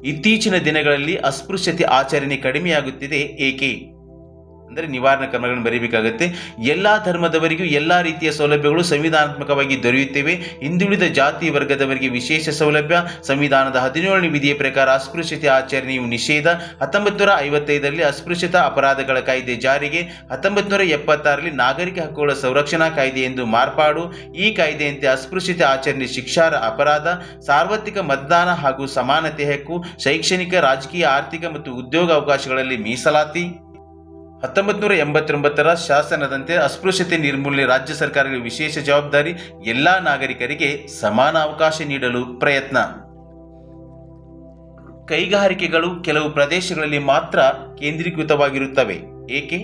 ಇತ್ತೀಚಿನ ದಿನಗಳಲ್ಲಿ ಅಸ್ಪೃಶ್ಯತೆ ಆಚರಣೆ ಕಡಿಮೆಯಾಗುತ್ತಿದೆ ಏಕೆ? ಅಂದರೆ ನಿವಾರಣಾ ಕ್ರಮಗಳನ್ನು ಬರೀಬೇಕಾಗುತ್ತೆ. ಎಲ್ಲ ಧರ್ಮದವರಿಗೂ ಎಲ್ಲ ರೀತಿಯ ಸೌಲಭ್ಯಗಳು ಸಂವಿಧಾನಾತ್ಮಕವಾಗಿ ದೊರೆಯುತ್ತವೆ. ಹಿಂದುಳಿದ ಜಾತಿ ವರ್ಗದವರಿಗೆ ವಿಶೇಷ ಸೌಲಭ್ಯ. ಸಂವಿಧಾನದ 17ನೇ ವಿಧಿಯ ಪ್ರಕಾರ ಅಸ್ಪೃಶ್ಯತೆ ಆಚರಣೆಯು ನಿಷೇಧ. 1955ರಲ್ಲಿ ಅಸ್ಪೃಶ್ಯತಾ ಅಪರಾಧಗಳ ಕಾಯ್ದೆ ಜಾರಿಗೆ. 1976ರಲ್ಲಿ ನಾಗರಿಕ ಹಕ್ಕುಗಳ ಸಂರಕ್ಷಣಾ ಕಾಯ್ದೆ ಎಂದು ಮಾರ್ಪಾಡು. ಈ ಕಾಯ್ದೆಯಂತೆ ಅಸ್ಪೃಶ್ಯತೆ ಆಚರಣೆ ಶಿಕ್ಷಾರ್ಹ ಅಪರಾಧ. ಸಾರ್ವತ್ರಿಕ ಮತದಾನ ಹಾಗೂ ಸಮಾನತೆ ಹಕ್ಕು. ಶೈಕ್ಷಣಿಕ, ರಾಜಕೀಯ, ಆರ್ಥಿಕ ಮತ್ತು ಉದ್ಯೋಗ ಅವಕಾಶಗಳಲ್ಲಿ ಮೀಸಲಾತಿ. 1989ರ ಶಾಸನದಂತೆ ಅಸ್ಪೃಶ್ಯತೆ ನಿರ್ಮೂಲನೆ ರಾಜ್ಯ ಸರ್ಕಾರಗಳ ವಿಶೇಷ ಜವಾಬ್ದಾರಿ. ಎಲ್ಲ ನಾಗರಿಕರಿಗೆ ಸಮಾನ ಅವಕಾಶ ನೀಡಲು ಪ್ರಯತ್ನ. ಕೈಗಾರಿಕೆಗಳು ಕೆಲವು ಪ್ರದೇಶಗಳಲ್ಲಿ ಮಾತ್ರ ಕೇಂದ್ರೀಕೃತವಾಗಿರುತ್ತವೆ ಏಕೆ?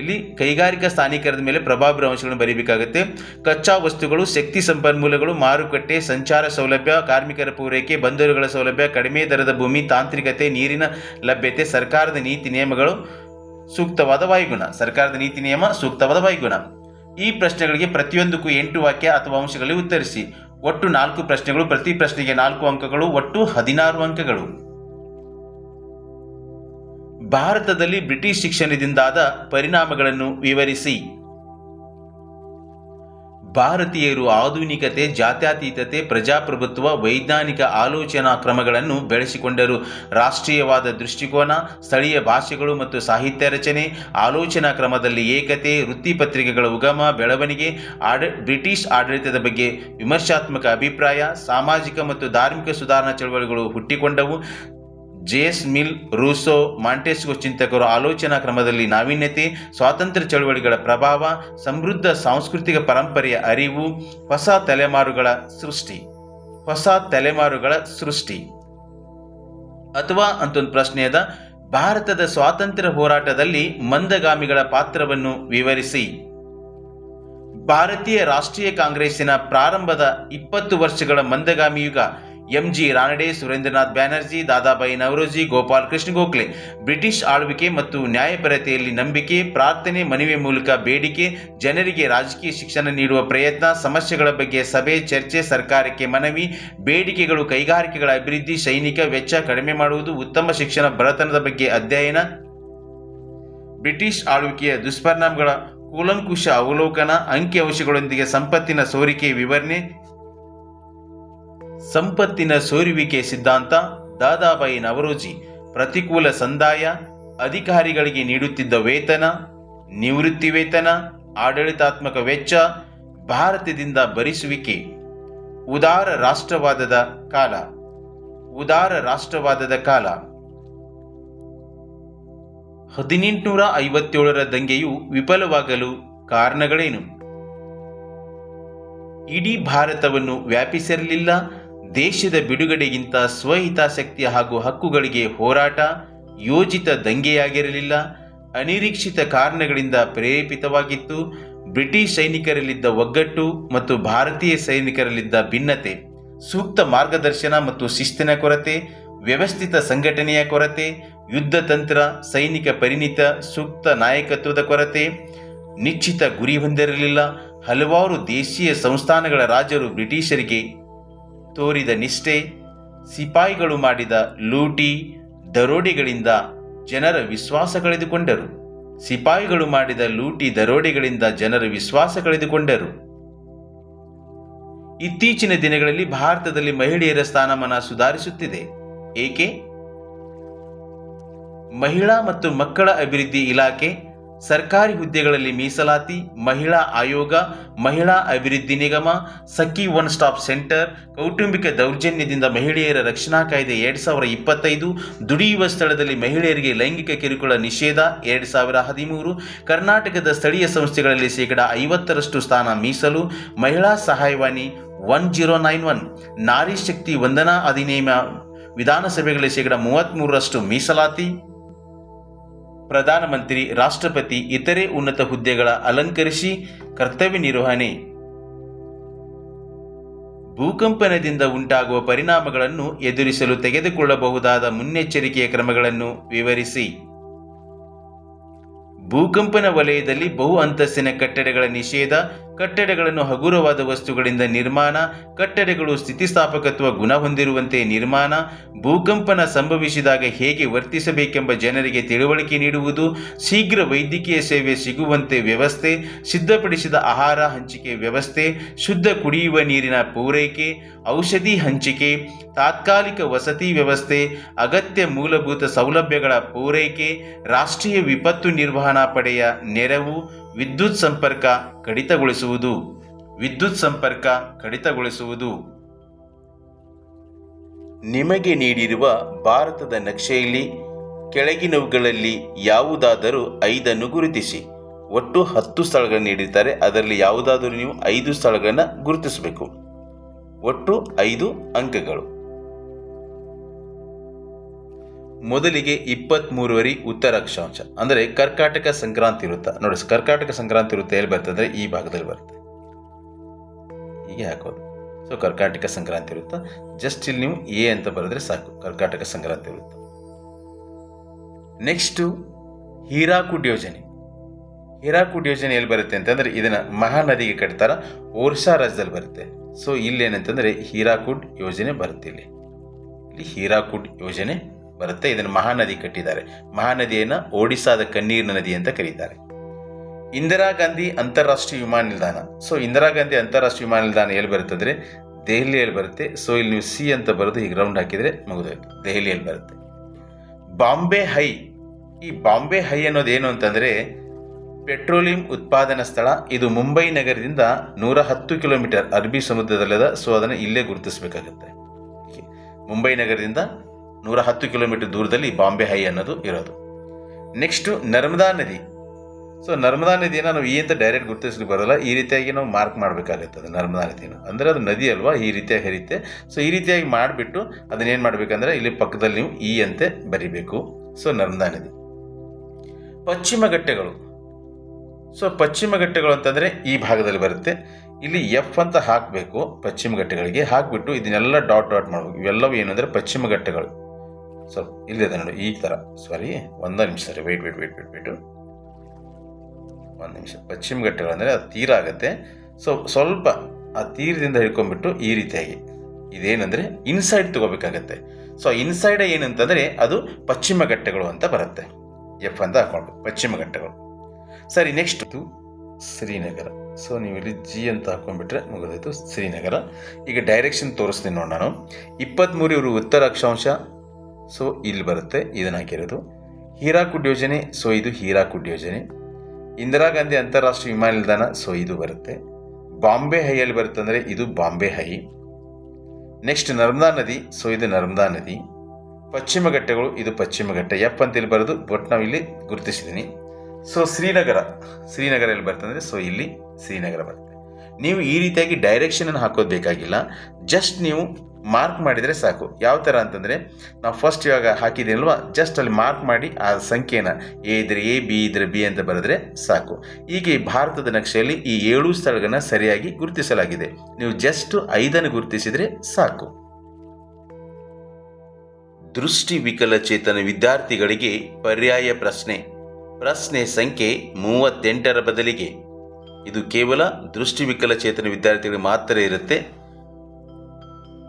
ಇಲ್ಲಿ ಕೈಗಾರಿಕಾ ಸ್ಥಾನೀಕರಣದ ಮೇಲೆ ಪ್ರಭಾವ ಬೀರುವ ಅಂಶಗಳನ್ನು ಬರೀಬೇಕಾಗುತ್ತೆ. ಕಚ್ಚಾ ವಸ್ತುಗಳು, ಶಕ್ತಿ ಸಂಪನ್ಮೂಲಗಳು, ಮಾರುಕಟ್ಟೆ, ಸಂಚಾರ ಸೌಲಭ್ಯ, ಕಾರ್ಮಿಕರ ಪೂರೈಕೆ, ಬಂದರುಗಳ ಸೌಲಭ್ಯ, ಕಡಿಮೆ ದರದ ಭೂಮಿ, ತಾಂತ್ರಿಕತೆ, ನೀರಿನ ಲಭ್ಯತೆ, ಸರ್ಕಾರದ ನೀತಿ ನಿಯಮಗಳು, ಸೂಕ್ತವಾದ ವಾಯುಗುಣ. ಸರ್ಕಾರದ ನೀತಿ ನಿಯಮ, ಸೂಕ್ತವಾದ ವಾಯುಗುಣ. ಈ ಪ್ರಶ್ನೆಗಳಿಗೆ ಪ್ರತಿಯೊಂದಕ್ಕೂ 8 ವಾಕ್ಯ ಅಥವಾ ಅಂಶಗಳಲ್ಲಿ ಉತ್ತರಿಸಿ. ಒಟ್ಟು 4 ಪ್ರಶ್ನೆಗಳು. ಪ್ರತಿ ಪ್ರಶ್ನೆಗೆ 4 ಅಂಕಗಳು. ಒಟ್ಟು 16 ಅಂಕಗಳು. ಭಾರತದಲ್ಲಿ ಬ್ರಿಟಿಷ್ ಶಿಕ್ಷಣದಿಂದಾದ ಪರಿಣಾಮಗಳನ್ನು ವಿವರಿಸಿ. ಭಾರತೀಯರು ಆಧುನಿಕತೆ, ಜಾತ್ಯತೀತತೆ, ಪ್ರಜಾಪ್ರಭುತ್ವ, ವೈಜ್ಞಾನಿಕ ಆಲೋಚನಾ ಕ್ರಮಗಳನ್ನು ಬೆಳೆಸಿಕೊಂಡರು. ರಾಷ್ಟ್ರೀಯವಾದ ದೃಷ್ಟಿಕೋನ, ಸ್ಥಳೀಯ ಭಾಷೆಗಳು ಮತ್ತು ಸಾಹಿತ್ಯ ರಚನೆ, ಆಲೋಚನಾ ಕ್ರಮದಲ್ಲಿ ಏಕತೆ, ವೃತ್ತಿಪತ್ರಿಕೆಗಳ ಉಗಮ, ಬೆಳವಣಿಗೆ, ಬ್ರಿಟಿಷ್ ಆಡಳಿತದ ಬಗ್ಗೆ ವಿಮರ್ಶಾತ್ಮಕ ಅಭಿಪ್ರಾಯ, ಸಾಮಾಜಿಕ ಮತ್ತು ಧಾರ್ಮಿಕ ಸುಧಾರಣಾ ಚಳವಳಿಗಳು ಹುಟ್ಟಿಕೊಂಡವು. ಜೆ.ಎಸ್. ಮಿಲ್, ರೂಸೋ, ಮಾಂಟೆಸ್ಕ್ಯೂ ಚಿಂತಕರು ಆಲೋಚನಾ ಕ್ರಮದಲ್ಲಿ ನಾವೀನ್ಯತೆ, ಸ್ವಾತಂತ್ರ್ಯ ಚಳವಳಿಗಳ ಪ್ರಭಾವ, ಸಮೃದ್ಧ ಸಾಂಸ್ಕೃತಿಕ ಪರಂಪರೆಯ ಅರಿವು, ಹೊಸ ತಲೆಮಾರುಗಳ ಸೃಷ್ಟಿ ಅಥವಾ ಅಂತೊಂದು ಪ್ರಶ್ನೆ ಅದ. ಭಾರತದ ಸ್ವಾತಂತ್ರ್ಯ ಹೋರಾಟದಲ್ಲಿ ಮಂದಗಾಮಿಗಳ ಪಾತ್ರವನ್ನು ವಿವರಿಸಿ. ಭಾರತೀಯ ರಾಷ್ಟ್ರೀಯ ಕಾಂಗ್ರೆಸ್ಸಿನ ಪ್ರಾರಂಭದ 20 ವರ್ಷಗಳ ಮಂದಗಾಮಿ ಯುಗ. ಎಂ.ಜಿ. ರಾನಡೆ, ಸುರೇಂದ್ರನಾಥ್ ಬ್ಯಾನರ್ಜಿ, ದಾದಾಬಾಯಿ ನವರೋಜಿ, ಗೋಪಾಲ್ ಕೃಷ್ಣ ಗೋಖಲೆ. ಬ್ರಿಟಿಷ್ ಆಳ್ವಿಕೆ ಮತ್ತು ನ್ಯಾಯಪರತೆಯಲ್ಲಿ ನಂಬಿಕೆ, ಪ್ರಾರ್ಥನೆ, ಮನವಿ ಮೂಲಕ ಬೇಡಿಕೆ, ಜನರಿಗೆ ರಾಜಕೀಯ ಶಿಕ್ಷಣ ನೀಡುವ ಪ್ರಯತ್ನ, ಸಮಸ್ಯೆಗಳ ಬಗ್ಗೆ ಸಭೆ, ಚರ್ಚೆ, ಸರ್ಕಾರಕ್ಕೆ ಮನವಿ, ಬೇಡಿಕೆಗಳು, ಕೈಗಾರಿಕೆಗಳ ಅಭಿವೃದ್ಧಿ, ಸೈನಿಕ ವೆಚ್ಚ ಕಡಿಮೆ ಮಾಡುವುದು, ಉತ್ತಮ ಶಿಕ್ಷಣ, ಬಡತನದ ಬಗ್ಗೆ ಅಧ್ಯಯನ, ಬ್ರಿಟಿಷ್ ಆಳ್ವಿಕೆಯ ದುಷ್ಪರಿಣಾಮಗಳ ಕೂಲಂಕುಷ ಅವಲೋಕನ, ಅಂಕಿಅಂಶಗಳೊಂದಿಗೆ ಸಂಪತ್ತಿನ ಸೋರಿಕೆ ವಿವರಣೆ, ಸಂಪತ್ತಿನ ಸೋರುವಿಕೆ ಸಿದ್ಧಾಂತ. ದಾದಾಬಾಯಿ ನವರೋಜಿ, ಪ್ರತಿಕೂಲ ಸಂದಾಯ, ಅಧಿಕಾರಿಗಳಿಗೆ ನೀಡುತ್ತಿದ್ದ ವೇತನ, ನಿವೃತ್ತಿ ವೇತನ, ಆಡಳಿತಾತ್ಮಕ ವೆಚ್ಚ, ಭಾರತದಿಂದ ಭರಿಸುವಿಕೆ. ಉದಾರ ರಾಷ್ಟ್ರವಾದದ ಕಾಲ. 1857ರ ದಂಗೆಯು ವಿಫಲವಾಗಲು ಕಾರಣಗಳೇನು? ಇಡೀ ಭಾರತವನ್ನು ವ್ಯಾಪಿಸಿರಲಿಲ್ಲ. ದೇಶದ ಬಿಡುಗಡೆಗಿಂತ ಸ್ವಹಿತಾಸಕ್ತಿ ಹಾಗೂ ಹಕ್ಕುಗಳಿಗೆ ಹೋರಾಟ. ಯೋಜಿತ ದಂಗೆಯಾಗಿರಲಿಲ್ಲ. ಅನಿರೀಕ್ಷಿತ ಕಾರಣಗಳಿಂದ ಪ್ರೇರೇಪಿತವಾಗಿತ್ತು. ಬ್ರಿಟಿಷ್ ಸೈನಿಕರಲ್ಲಿದ್ದ ಒಗ್ಗಟ್ಟು ಮತ್ತು ಭಾರತೀಯ ಸೈನಿಕರಲ್ಲಿದ್ದ ಭಿನ್ನತೆ. ಸೂಕ್ತ ಮಾರ್ಗದರ್ಶನ ಮತ್ತು ಶಿಸ್ತಿನ ಕೊರತೆ. ವ್ಯವಸ್ಥಿತ ಸಂಘಟನೆಯ ಕೊರತೆ. ಯುದ್ಧ ತಂತ್ರ, ಸೈನಿಕ ಪರಿಣಿತ, ಸೂಕ್ತ ನಾಯಕತ್ವದ ಕೊರತೆ. ನಿಶ್ಚಿತ ಗುರಿ ಹೊಂದಿರಲಿಲ್ಲ. ಹಲವಾರು ದೇಶೀಯ ಸಂಸ್ಥಾನಗಳ ರಾಜರು ಬ್ರಿಟಿಷರಿಗೆ ತೋರಿದ ನಿಷ್ಠೆ. ಸಿಪಾಯಿಗಳು ಮಾಡಿದ ಲೂಟಿ, ದರೋಡೆಗಳಿಂದ ಜನರ ವಿಶ್ವಾಸ ಕಳೆದುಕೊಂಡರು. ಇತ್ತೀಚಿನ ದಿನಗಳಲ್ಲಿ ಭಾರತದಲ್ಲಿ ಮಹಿಳೆಯರ ಸ್ಥಾನಮಾನ ಸುಧಾರಿಸುತ್ತಿದೆ. ಏಕೆ? ಮಹಿಳಾ ಮತ್ತು ಮಕ್ಕಳ ಅಭಿವೃದ್ಧಿ ಇಲಾಖೆ, ಸರ್ಕಾರಿ ಹುದ್ದೆಗಳಲ್ಲಿ ಮೀಸಲಾತಿ, ಮಹಿಳಾ ಆಯೋಗ, ಮಹಿಳಾ ಅಭಿವೃದ್ಧಿ ನಿಗಮ, ಸಖಿ ಒನ್ ಸ್ಟಾಪ್ ಸೆಂಟರ್, ಕೌಟುಂಬಿಕ ದೌರ್ಜನ್ಯದಿಂದ ಮಹಿಳೆಯರ ರಕ್ಷಣಾ ಕಾಯ್ದೆ 2025, ದುಡಿಯುವ ಸ್ಥಳದಲ್ಲಿ ಮಹಿಳೆಯರಿಗೆ ಲೈಂಗಿಕ ಕಿರುಕುಳ ನಿಷೇಧ 2013, ಕರ್ನಾಟಕದ ಸ್ಥಳೀಯ ಸಂಸ್ಥೆಗಳಲ್ಲಿ 50% ಸ್ಥಾನ ಮೀಸಲು, ಮಹಿಳಾ ಸಹಾಯವಾಣಿ 1091, ನಾರಿ ಶಕ್ತಿ ವಂದನಾ ಅಧಿನಿಯಮ, ವಿಧಾನಸಭೆಗಳಲ್ಲಿ 33% ಮೀಸಲಾತಿ, ಪ್ರಧಾನಮಂತ್ರಿ, ರಾಷ್ಟ್ರಪತಿ, ಇತರೆ ಉನ್ನತ ಹುದ್ದೆಗಳ ಅಲಂಕರಿಸಿ ಕರ್ತವ್ಯ ನಿರ್ವಹಣೆ. ಭೂಕಂಪನದಿಂದ ಉಂಟಾಗುವ ಪರಿಣಾಮಗಳನ್ನು ಎದುರಿಸಲು ತೆಗೆದುಕೊಳ್ಳಬಹುದಾದ ಮುನ್ನೆಚ್ಚರಿಕೆಯ ಕ್ರಮಗಳನ್ನು ವಿವರಿಸಿ. ಭೂಕಂಪನ ವಲಯದಲ್ಲಿ ಬಹು ಅಂತಸ್ತಿನ ಕಟ್ಟಡಗಳ ನಿಷೇಧ, ಕಟ್ಟಡಗಳನ್ನು ಹಗುರವಾದ ವಸ್ತುಗಳಿಂದ ನಿರ್ಮಾಣ, ಕಟ್ಟಡಗಳು ಸ್ಥಿತಿಸ್ಥಾಪಕತ್ವ ಗುಣ ಹೊಂದಿರುವಂತೆ ನಿರ್ಮಾಣ, ಭೂಕಂಪನ ಸಂಭವಿಸಿದಾಗ ಹೇಗೆ ವರ್ತಿಸಬೇಕೆಂಬ ಜನರಿಗೆ ತಿಳುವಳಿಕೆ ನೀಡುವುದು, ಶೀಘ್ರ ವೈದ್ಯಕೀಯ ಸೇವೆ ಸಿಗುವಂತೆ ವ್ಯವಸ್ಥೆ, ಸಿದ್ಧಪಡಿಸಿದ ಆಹಾರ ಹಂಚಿಕೆ ವ್ಯವಸ್ಥೆ, ಶುದ್ಧ ಕುಡಿಯುವ ನೀರಿನ ಪೂರೈಕೆ, ಔಷಧಿ ಹಂಚಿಕೆ, ತಾತ್ಕಾಲಿಕ ವಸತಿ ವ್ಯವಸ್ಥೆ, ಅಗತ್ಯ ಮೂಲಭೂತ ಸೌಲಭ್ಯಗಳ ಪೂರೈಕೆ, ರಾಷ್ಟ್ರೀಯ ವಿಪತ್ತು ನಿರ್ವಹಣಾ ಪಡೆಯ ನೆರವು, ವಿದ್ಯುತ್ ಸಂಪರ್ಕ ಕಡಿತಗೊಳಿಸುವುದು. ನಿಮಗೆ ನೀಡಿರುವ ಭಾರತದ ನಕ್ಷೆಯಲ್ಲಿ ಕೆಳಗಿನವುಗಳಲ್ಲಿ ಯಾವುದಾದರೂ 5 ಗುರುತಿಸಿ. ಒಟ್ಟು 10 ಸ್ಥಳಗಳನ್ನು ನೀಡಿರ್ತಾರೆ. ಅದರಲ್ಲಿ ಯಾವುದಾದರೂ ನೀವು 5 ಸ್ಥಳಗಳನ್ನು ಗುರುತಿಸಬೇಕು. ಒಟ್ಟು 5 ಅಂಕಗಳು. ಮೊದಲಿಗೆ 23ವರಿ ಉತ್ತರ ಅಕ್ಷಾಂಶ ಅಂದರೆ ಕರ್ಕಾಟಕ ಸಂಕ್ರಾಂತಿ ವೃತ್ತ. ನೋಡಿ, ಕರ್ಕಾಟಕ ಸಂಕ್ರಾಂತಿ ವೃತ್ತ ಎಲ್ಲಿ ಬರ್ತದೆ ಅಂದರೆ ಈ ಭಾಗದಲ್ಲಿ ಬರುತ್ತೆ. ಹೀಗೆ ಹಾಕೋದು. ಸೊ ಕರ್ಕಾಟಕ ಸಂಕ್ರಾಂತಿ ವೃತ್ತ. ಜಸ್ಟ್ ಇಲ್ಲಿ ನೀವು ಎ ಅಂತ ಬರೆದ್ರೆ ಸಾಕು, ಕರ್ಕಾಟಕ ಸಂಕ್ರಾಂತಿ ವೃತ್ತ. ನೆಕ್ಸ್ಟು ಹೀರಾಕುಡ್ ಯೋಜನೆ. ಹೀರಾಕುಡ್ ಯೋಜನೆ ಎಲ್ಲಿ ಬರುತ್ತೆ ಅಂತಂದರೆ ಇದನ್ನು ಮಹಾನದಿಗೆ ಕಟ್ತಾರ, ಒರಿಸ್ಸಾ ರಾಜ್ಯದಲ್ಲಿ ಬರುತ್ತೆ. ಸೊ ಇಲ್ಲೇನಂತಂದರೆ ಹೀರಾಕುಡ್ ಯೋಜನೆ ಬರುತ್ತೆ. ಇಲ್ಲಿ ಹೀರಾಕುಡ್ ಯೋಜನೆ ಬರುತ್ತೆ. ಇದನ್ನು ಮಹಾನದಿ ಕಟ್ಟಿದ್ದಾರೆ. ಮಹಾನದಿಯನ್ನು ಒಡಿಸ್ಸಾದ ಕಣ್ಣೀರಿನ ನದಿ ಅಂತ ಕರೀತಾರೆ. ಇಂದಿರಾ ಗಾಂಧಿ ಅಂತಾರಾಷ್ಟ್ರೀಯ ವಿಮಾನ ನಿಲ್ದಾಣ. ಸೊ ಇಂದಿರಾ ಗಾಂಧಿ ಅಂತಾರಾಷ್ಟ್ರೀಯ ವಿಮಾನ ನಿಲ್ದಾಣ ಎಲ್ಲಿ ಬರುತ್ತೆ ಅಂದರೆ ದೆಹಲಿಯಲ್ಲಿ ಬರುತ್ತೆ. ಸೊ ಇಲ್ಲಿ ನೀವು ಸಿ ಅಂತ ಬರೋದು ಈಗ ರೌಂಡ್ ಹಾಕಿದರೆ ಮುಗಿದೋಯ್ತು, ದೆಹಲಿಯಲ್ಲಿ ಬರುತ್ತೆ. ಬಾಂಬೆ ಹೈ, ಈ ಬಾಂಬೆ ಹೈ ಅನ್ನೋದು ಏನು ಅಂತಂದರೆ ಪೆಟ್ರೋಲಿಯಂ ಉತ್ಪಾದನಾ ಸ್ಥಳ. ಇದು ಮುಂಬೈ ನಗರದಿಂದ 110 ಕಿಲೋಮೀಟರ್ ಅರಬ್ಬಿ ಸಮುದ್ರದಲ್ಲದ. ಸೊ ಅದನ್ನು ಇಲ್ಲೇ ಗುರುತಿಸಬೇಕಾಗುತ್ತೆ. ಮುಂಬೈ ನಗರದಿಂದ 110 ಕಿಲೋಮೀಟರ್ ದೂರದಲ್ಲಿ ಬಾಂಬೆ ಹೈ ಅನ್ನೋದು ಇರೋದು. ನೆಕ್ಸ್ಟು ನರ್ಮದಾ ನದಿ. ಸೊ ನರ್ಮದಾ ನದಿಯನ್ನು ನಾವು ಈ ಅಂತ ಡೈರೆಕ್ಟ್ ಗುರುತಿಸ್ಲಿಕ್ಕೆ ಬರೋಲ್ಲ, ಈ ರೀತಿಯಾಗಿ ನಾವು ಮಾರ್ಕ್ ಮಾಡಬೇಕಾಗುತ್ತೆ. ಅದು ನರ್ಮದಾ ನದಿಯನ್ನು ಅಂದರೆ ಅದು ನದಿ ಅಲ್ವಾ, ಈ ರೀತಿಯಾಗಿ ಹರಿಯುತ್ತೆ. ಸೊ ಈ ರೀತಿಯಾಗಿ ಮಾಡಿಬಿಟ್ಟು ಅದನ್ನೇನು ಮಾಡಬೇಕಂದ್ರೆ ಇಲ್ಲಿ ಪಕ್ಕದಲ್ಲಿ ನೀವು ಈ ಅಂತೆ ಬರಿಬೇಕು. ಸೊ ನರ್ಮದಾ ನದಿ. ಪಶ್ಚಿಮ ಘಟ್ಟಗಳು. ಸೊ ಪಶ್ಚಿಮ ಘಟ್ಟಗಳು ಅಂತಂದರೆ ಈ ಭಾಗದಲ್ಲಿ ಬರುತ್ತೆ. ಇಲ್ಲಿ ಎಫ್ ಅಂತ ಹಾಕಬೇಕು, ಪಶ್ಚಿಮ ಘಟ್ಟಗಳಿಗೆ ಹಾಕಿಬಿಟ್ಟು ಇದನ್ನೆಲ್ಲ ಡಾಟ್ ಡಾಟ್ ಮಾಡಬೇಕು. ಇವೆಲ್ಲವೂ ಏನು ಅಂದರೆ ಪಶ್ಚಿಮ ಘಟ್ಟಗಳು. ಸೊ ಇಲ್ಲಿದೆ ನೋಡಿ ಈ ಥರ. ಸಾರಿ, ಒಂದು ನಿಮಿಷ ಸರಿ, ವೆಯ್ಟ್ ಒಂದು ನಿಮಿಷ. ಪಶ್ಚಿಮ ಘಟ್ಟಗಳು ಅಂದರೆ ಅದು ತೀರ ಆಗುತ್ತೆ. ಸೊ ಸ್ವಲ್ಪ ಆ ತೀರದಿಂದ ಹಿಡ್ಕೊಂಡ್ಬಿಟ್ಟು ಈ ರೀತಿಯಾಗಿ ಇದೇನೆಂದರೆ ಇನ್ಸೈಡ್ ತಗೋಬೇಕಾಗತ್ತೆ. ಸೊ ಇನ್ಸೈಡ್ ಏನಂತಂದರೆ ಅದು ಪಶ್ಚಿಮ ಘಟ್ಟಗಳು ಅಂತ ಬರುತ್ತೆ. ಎಫ್ ಅಂತ ಹಾಕೊಂಡು ಪಶ್ಚಿಮ ಘಟ್ಟಗಳು. ಸರಿ, ನೆಕ್ಸ್ಟ್ ಶ್ರೀನಗರ. ಸೊ ನೀವು ಇಲ್ಲಿ ಜಿ ಅಂತ ಹಾಕೊಂಡ್ಬಿಟ್ರೆ ಮುಗಿದೋಯ್ತು, ಶ್ರೀನಗರ. ಈಗ ಡೈರೆಕ್ಷನ್ ತೋರಿಸ್ತೀನಿ ನೋಡಿ ನಾನು. 23 ಇವರು ಉತ್ತರ ಅಕ್ಷಾಂಶ. ಸೊ ಇಲ್ಲಿ ಬರುತ್ತೆ, ಇದನ್ನು ಹಾಕಿರೋದು. ಹೀರಾಕುಡ್ ಯೋಜನೆ. ಸೊ ಇದು ಹೀರಾಕುಡ್ ಯೋಜನೆ. ಇಂದಿರಾ ಗಾಂಧಿ ಅಂತಾರಾಷ್ಟ್ರೀಯ ವಿಮಾನ ನಿಲ್ದಾಣ. ಸೊ ಇದು ಬರುತ್ತೆ. ಬಾಂಬೆ ಹೈಯಲ್ಲಿ ಬರುತ್ತೆ ಅಂದರೆ ಇದು ಬಾಂಬೆ ಹೈ. ನೆಕ್ಸ್ಟ್ ನರ್ಮದಾ ನದಿ. ಸೊ ಇದು ನರ್ಮದಾ ನದಿ. ಪಶ್ಚಿಮ ಘಟ್ಟಗಳು, ಇದು ಪಶ್ಚಿಮ ಘಟ್ಟ. ಎಫ್ ಅಂತ ಇಲ್ಲಿ ಬರೋದು, ಬಟ್ ನಾವು ಇಲ್ಲಿ ಗುರುತಿಸಿದ್ದೀನಿ. ಸೊ ಶ್ರೀನಗರ ಎಲ್ಲಿ ಬರುತ್ತೆ ಅಂದರೆ ಸೊ ಇಲ್ಲಿ ಶ್ರೀನಗರ ಬರುತ್ತೆ. ನೀವು ಈ ರೀತಿಯಾಗಿ ಡೈರೆಕ್ಷನನ್ನು ಹಾಕೋದು ಬೇಕಾಗಿಲ್ಲ, ಜಸ್ಟ್ ನೀವು ಮಾರ್ಕ್ ಮಾಡಿದರೆ ಸಾಕು. ಯಾವ ಥರ ಅಂತಂದರೆ ನಾವು ಫಸ್ಟ್ ಇವಾಗ ಹಾಕಿದ್ದೀನಲ್ವ, ಜಸ್ಟ್ ಅಲ್ಲಿ ಮಾರ್ಕ್ ಮಾಡಿ ಆ ಸಂಖ್ಯೆನ ಎ ಇದ್ರೆ ಎ, ಬಿ ಇದ್ರೆ ಬಿ ಅಂತ ಬರೆದ್ರೆ ಸಾಕು. ಈಗ ಈ ಭಾರತದ ನಕ್ಷೆಯಲ್ಲಿ ಈ 7 ಸ್ಥಳಗಳನ್ನ ಸರಿಯಾಗಿ ಗುರುತಿಸಲಾಗಿದೆ. ನೀವು ಜಸ್ಟ್ 5 ಗುರುತಿಸಿದರೆ ಸಾಕು. ದೃಷ್ಟಿ ವಿಕಲಚೇತನ ವಿದ್ಯಾರ್ಥಿಗಳಿಗೆ ಪರ್ಯಾಯ ಪ್ರಶ್ನೆ. ಪ್ರಶ್ನೆ ಸಂಖ್ಯೆ 38ರ ಬದಲಿಗೆ ಇದು ಕೇವಲ ದೃಷ್ಟಿ ವಿಕಲಚೇತನ ವಿದ್ಯಾರ್ಥಿಗಳಿಗೆ ಮಾತ್ರ ಇರುತ್ತೆ.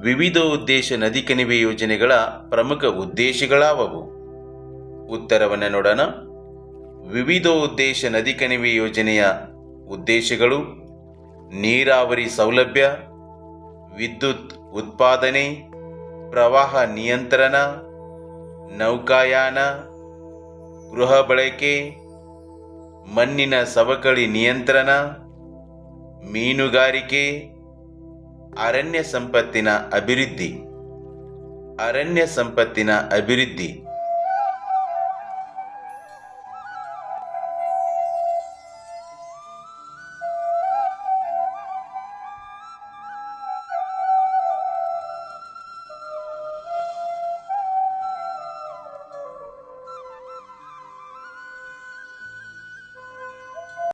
ವಿವಿಧ ಉದ್ದೇಶ ನದಿ ಕಣಿವೆ ಯೋಜನೆಗಳ ಪ್ರಮುಖ ಉದ್ದೇಶಗಳಾವವು? ಉತ್ತರವನ್ನು ನೋಡೋಣ. ವಿವಿಧ ಉದ್ದೇಶ ನದಿ ಕಣಿವೆ ಯೋಜನೆಯ ಉದ್ದೇಶಗಳು: ನೀರಾವರಿ ಸೌಲಭ್ಯ, ವಿದ್ಯುತ್ ಉತ್ಪಾದನೆ, ಪ್ರವಾಹ ನಿಯಂತ್ರಣ, ನೌಕಾಯಾನ, ಗೃಹ ಬಳಕೆ, ಮಣ್ಣಿನ ಸವಕಳಿ ನಿಯಂತ್ರಣ, ಮೀನುಗಾರಿಕೆ, ಅರಣ್ಯ ಸಂಪತ್ತಿನ ಅಭಿವೃದ್ಧಿ. ಅರಣ್ಯ ಸಂಪತ್ತಿನ ಅಭಿವೃದ್ಧಿ